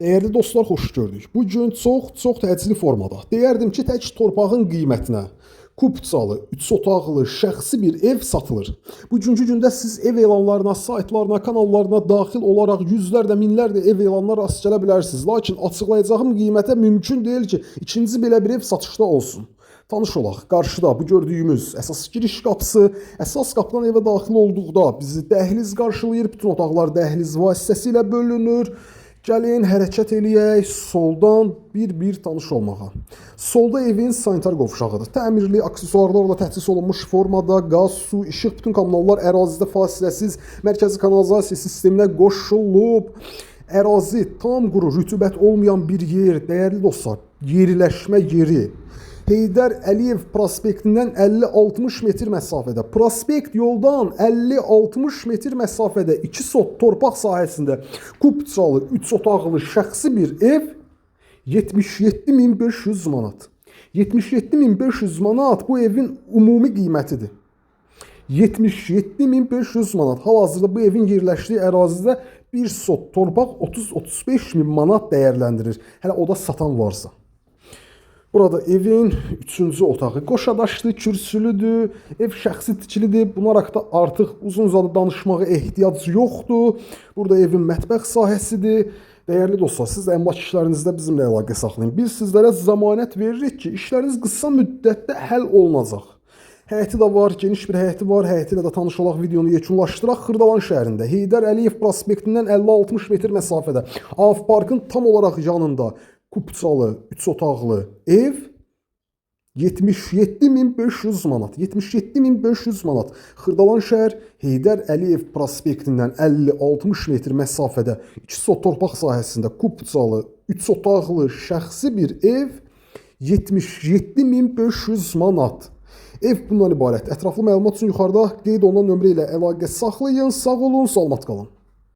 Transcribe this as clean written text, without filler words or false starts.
Değerli dostlar, xoş gördük. Bu gün çox təcili formada. Deyərdim ki, tək torpağın qiymətinə kupçalı, 3 otaqlı, şəxsi bir ev satılır. Bugünkü gündə siz ev elanlarına, saytlarına, kanallarına daxil olaraq yüzlərlə, minlərlə ev elanına rast gələ bilərsiniz. Lakin açıqlayacağım qiymətə mümkün deyil ki, ikinci belə bir ev satışda olsun. Tanış olaq. Qarşıda bu gördüyümüz əsas giriş qapısı, əsas qapıdan evə daxil olduqda bizi dəhliz qarşılayır. Bütün otaqlar dəhliz vasitəsilə bölünür. Gəlin hərəkət eləyək soldan bir tanış olmağa. Solda evin sanitar qovşağıdır. Təmirli, aksesuarlarla təchiz olunmuş formada qaz, su, işıq, bütün kommunallar ərazidə fasiləsiz mərkəzi kanalizasiya sisteminə qoşulub. Ərazi tam quru, rütubət olmayan bir yer. Dəyərli dostlar, yerləşmə yeri. Heydər Əliyev prospektindən 50-60 metr məsafədə, prospekt yoldan 50-60 metr məsafədə 2 sot torpaq sahəsində kupçalı, 3 otaqlı şəxsi bir ev 77.500 manat. 77.500 manat bu evin ümumi qiymətidir. 77.500 manat. Hal-hazırda bu evin yerləşdiyi ərazidə bir sot torpaq 30-35 min manat dəyərləndirir. Hələ o da satan varsa. Burada evin 3-cü otağı qoşadaşdır, kürsülüdür, ev şəxsi tikilidir. Bunlar haqqında artıq uzun-uzadı danışmağa ehtiyac yoxdur. Burada evin mətbəx sahəsidir. Dəyərli dostlar, siz də əmlak işlərinizdə bizimlə əlaqə saxlayın. Biz sizlərə zəmanət veririk ki, işləriniz qısa müddətdə həll olunacaq. Həyəti də var, geniş bir həyəti var. Həyəti ilə də tanış olaq, videonu yekunlaşdıraq. Xırdalan şəhərində Heydər Əliyev prospektindən 50-60 metr məsafədə Avparkın tam olaraq yanında kupçalı, 3 otaqlı ev 77.500 manat. 77.500 manat. Xırdalan şəhər Heydər Əliyev prospektindən 50-60 metr məsafədə 2 sot torpaq sahəsində kupçalı, 3 otaqlı şəxsi bir ev 77.500 manat. Ev bundan ibarət. Ətraflı məlumat üçün yuxarıda qeyd olunan nömrə ilə əlaqə saxlayın. Sağ olun, salamat qalın.